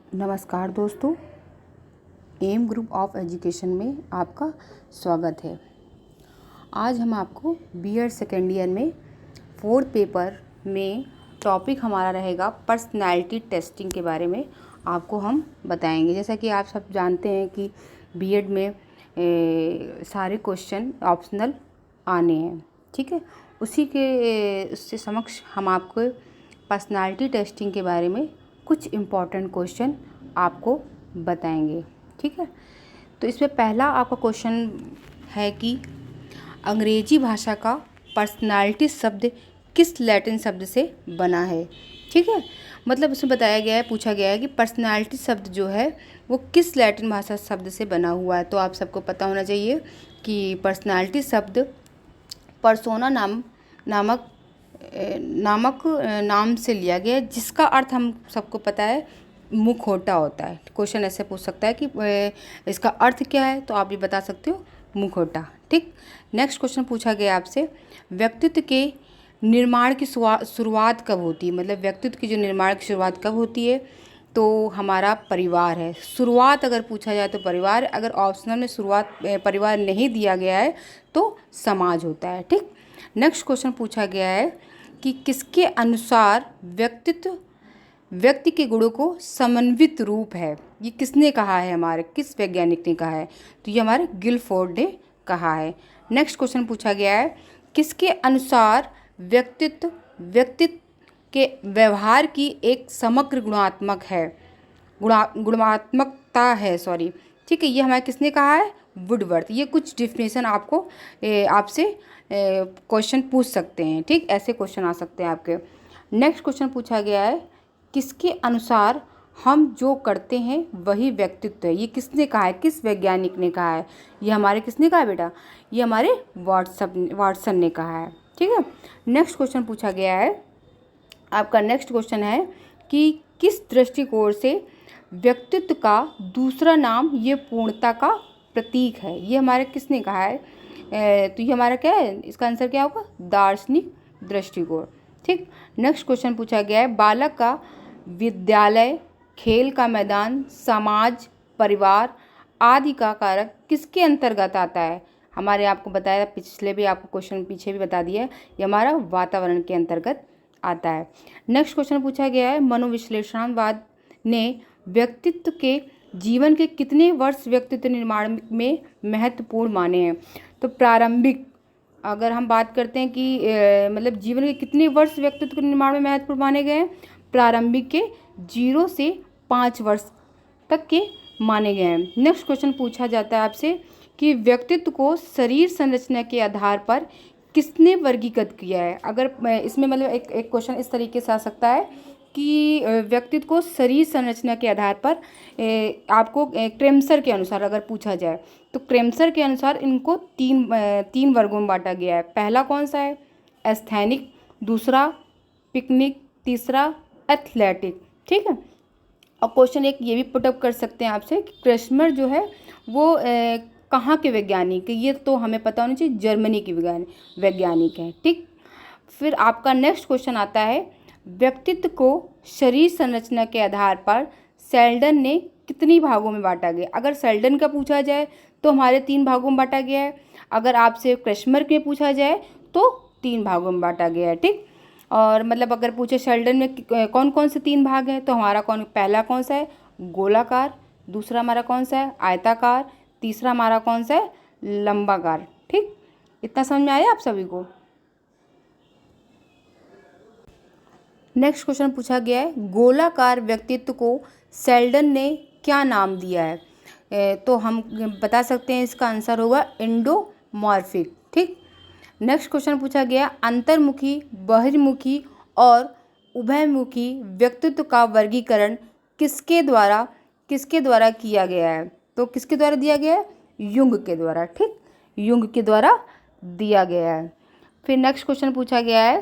नमस्कार दोस्तों, M group of education में आपका स्वागत है। आज हम आपको बीएड सेकेंड ईयर में फोर्थ पेपर में टॉपिक हमारा रहेगा पर्सनैलिटी टेस्टिंग के बारे में आपको हम बताएंगे। जैसा कि आप सब जानते हैं कि बीएड में सारे क्वेश्चन ऑप्शनल आने हैं, ठीक है। उससे समक्ष हम आपको पर्सनैलिटी टेस्टिंग के बारे में कुछ इम्पॉर्टेंट क्वेश्चन आपको बताएंगे, ठीक है। तो इसमें पहला आपका क्वेश्चन है कि अंग्रेजी भाषा का पर्सनैलिटी शब्द किस लैटिन शब्द से बना है, ठीक है। मतलब इसमें बताया गया है, पूछा गया है कि पर्सनैलिटी शब्द जो है वो किस लैटिन भाषा शब्द से बना हुआ है। तो आप सबको पता होना चाहिए कि पर्सनैलिटी शब्द पर्सोना नाम से लिया गया है, जिसका अर्थ हम सबको पता है मुखौटा होता है। क्वेश्चन ऐसे पूछ सकता है कि इसका अर्थ क्या है, तो आप भी बता सकते हो मुखौटा, ठीक। नेक्स्ट क्वेश्चन पूछा गया आपसे, व्यक्तित्व के निर्माण की शुरुआत कब होती है। मतलब व्यक्तित्व की जो निर्माण की शुरुआत कब होती है, तो हमारा परिवार है। शुरुआत अगर पूछा जाए तो परिवार, अगर ऑप्शनल में शुरुआत परिवार नहीं दिया गया है तो समाज होता है, ठीक। नेक्स्ट क्वेश्चन पूछा गया है कि किसके अनुसार व्यक्ति के गुणों को समन्वित रूप है। ये किसने कहा है, हमारे किस वैज्ञानिक ने कहा है, तो ये हमारे गिलफोर्ड ने कहा है। नेक्स्ट क्वेश्चन पूछा गया है, किसके अनुसार व्यक्तित्व के व्यवहार की एक समग्र गुणात्मकता है, ठीक है। ये हमारे किसने कहा है, वुडवर्थ। ये कुछ डिफिनेशन आपको आपसे क्वेश्चन पूछ सकते हैं, ठीक। ऐसे क्वेश्चन आ सकते हैं आपके। नेक्स्ट क्वेश्चन पूछा गया है, किसके अनुसार हम जो करते हैं वही व्यक्तित्व है। ये किसने कहा है, किस वैज्ञानिक ने कहा है। ये हमारे किसने कहा है बेटा, ये हमारे वाटसन ने कहा है, ठीक है। नेक्स्ट क्वेश्चन पूछा गया है, आपका नेक्स्ट क्वेश्चन है कि किस दृष्टिकोण से व्यक्तित्व का दूसरा नाम ये पूर्णता का प्रतीक है। ये हमारे किसने कहा है, तो ये हमारा क्या है, इसका आंसर क्या होगा, दार्शनिक दृष्टिकोण, ठीक। नेक्स्ट क्वेश्चन पूछा गया है, बालक का विद्यालय, खेल का मैदान, समाज, परिवार आदि का कारक किसके अंतर्गत आता है। हमारे आपको बताया, पिछले भी आपको क्वेश्चन पीछे भी बता दिया है, ये हमारा वातावरण के अंतर्गत आता है। नेक्स्ट क्वेश्चन पूछा गया है, मनोविश्लेषणवाद ने व्यक्तित्व के जीवन के कितने वर्ष व्यक्तित्व निर्माण में महत्वपूर्ण माने हैं। तो प्रारंभिक, अगर हम बात करते हैं कि मतलब जीवन के कितने वर्ष व्यक्तित्व के निर्माण में महत्वपूर्ण माने गए हैं, प्रारंभिक के 0 से 5 वर्ष तक के माने गए हैं। नेक्स्ट क्वेश्चन पूछा जाता है आपसे कि व्यक्तित्व को शरीर संरचना के आधार पर किसने वर्गीकृत किया है। अगर इसमें मतलब एक क्वेश्चन इस तरीके से आ सकता है कि व्यक्तित्व को शरीर संरचना के आधार पर आपको क्रेमसर के अनुसार अगर पूछा जाए, तो क्रेमसर के अनुसार इनको तीन वर्गों में बांटा गया है। पहला कौन सा है, एस्थेनिक, दूसरा पिकनिक, तीसरा एथलेटिक, ठीक है। और क्वेश्चन एक ये भी पुटअप कर सकते हैं आपसे कि क्रेमसर जो है वो कहाँ के वैज्ञानिक है। ये तो हमें पता होना चाहिए, जर्मनी की वैज्ञानिक है, ठीक। फिर आपका नेक्स्ट क्वेश्चन आता है, व्यक्तित्व को शरीर संरचना के आधार पर सेल्डन ने कितनी भागों में बांटा गया। अगर सेल्डन का पूछा जाए तो हमारे 3 भागों में बांटा गया है। अगर आपसे क्रेमसर के पूछा जाए तो 3 भागों में बांटा गया है, ठीक। और मतलब अगर पूछे शेल्डन में कौन कौन से 3 भाग हैं, तो हमारा पहला कौन सा है, गोलाकार, दूसरा हमारा कौन सा है, आयताकार, तीसरा हमारा कौन सा है, लंबाकार, ठीक। इतना समझ में आया आप सभी को। नेक्स्ट क्वेश्चन पूछा गया है, गोलाकार व्यक्तित्व को शेल्डन ने क्या नाम दिया है। तो हम बता सकते हैं इसका आंसर होगा एंडोमॉर्फिक, ठीक। नेक्स्ट क्वेश्चन पूछा गया, अंतर्मुखी, बहिर्मुखी और उभयमुखी व्यक्तित्व का वर्गीकरण किसके द्वारा किया गया है। तो किसके द्वारा दिया गया है, युंग के द्वारा, ठीक, युंग के द्वारा दिया गया है। फिर नेक्स्ट क्वेश्चन पूछा गया है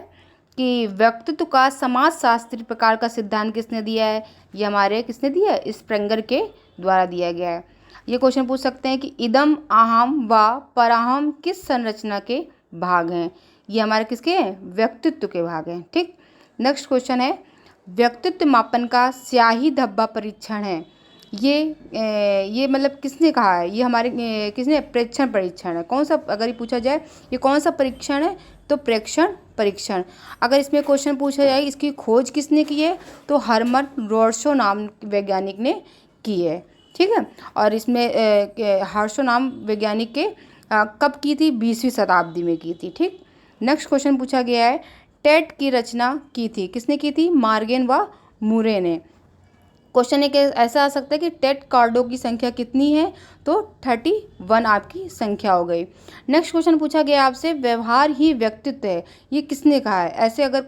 कि व्यक्तित्व का समाजशास्त्री प्रकार का सिद्धांत किसने दिया है। ये हमारे किसने दिया है, स्प्रेंगर के द्वारा दिया गया है। ये क्वेश्चन पूछ सकते हैं कि इदम, अहम व पराहम किस संरचना के भाग हैं। ये हमारे किसके हैं, व्यक्तित्व के भाग हैं, ठीक। नेक्स्ट क्वेश्चन है, व्यक्तित्व मापन का स्याही धब्बा परीक्षण है। ये मतलब किसने कहा है, ये हमारे किसने, परीक्षण है। कौन सा, अगर ये पूछा जाए ये कौन सा परीक्षण है, तो प्रेक्षण परीक्षण। अगर इसमें क्वेश्चन पूछा जाए इसकी खोज किसने की है, तो हर्मन रोड्सो नाम वैज्ञानिक ने की है। ठीक है, और इसमें हार्शो नाम वैज्ञानिक के कब की थी, 20वीं शताब्दी में की थी। ठीक, नेक्स्ट क्वेश्चन पूछा गया है, टेट की रचना की थी, किसने की थी, मार्गेन व मुरे ने। क्वेश्चन एक ऐसा आ सकता है कि टेट कार्डों की संख्या कितनी है, तो 31 आपकी संख्या हो गई। नेक्स्ट क्वेश्चन पूछा गया आपसे, व्यवहार ही व्यक्तित्व है, ये किसने कहा है। ऐसे अगर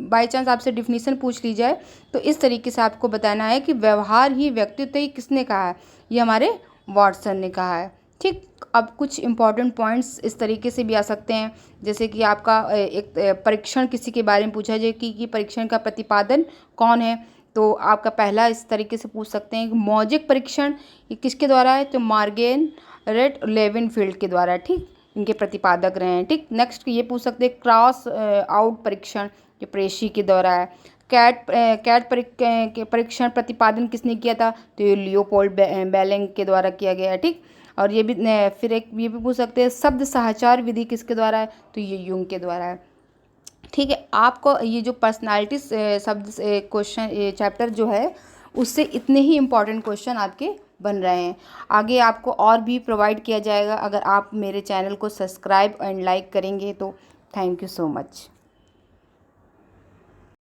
बाय चांस आपसे डिफिनीशन पूछ ली जाए तो इस तरीके से आपको बताना है कि व्यवहार ही व्यक्तित्व, ये किसने कहा है, ये हमारे वॉटसन ने कहा है। ठीक, अब कुछ इंपॉर्टेंट पॉइंट्स इस तरीके से भी आ सकते हैं, जैसे कि आपका एक परीक्षण किसी के बारे में पूछा जाए कि परीक्षण का प्रतिपादन कौन है, तो आपका पहला इस तरीके से पूछ सकते हैं, मौजिक परीक्षण ये किसके द्वारा है, तो मार्गेरेट लेविनफील्ड के द्वारा। ठीक, इनके प्रतिपादक रहे हैं। ठीक, नेक्स्ट ये पूछ सकते हैं, क्रॉस आउट परीक्षण जो प्रेशी के द्वारा है। कैट परीक्षण प्रतिपादन किसने किया था, तो ये लियोपोल्ड बेलेंग के द्वारा किया गया है। ठीक, और ये भी फिर एक ये भी पूछ सकते हैं, शब्द साहचर्य विधि किसके द्वारा है, तो ये यूंग के द्वारा है। ठीक है, आपको ये जो पर्सनालिटी शब्द क्वेश्चन चैप्टर जो है उससे इतने ही इम्पॉर्टेंट क्वेश्चन आपके बन रहे हैं। आगे आपको और भी प्रोवाइड किया जाएगा अगर आप मेरे चैनल को सब्सक्राइब एंड लाइक करेंगे तो। Thank you so much.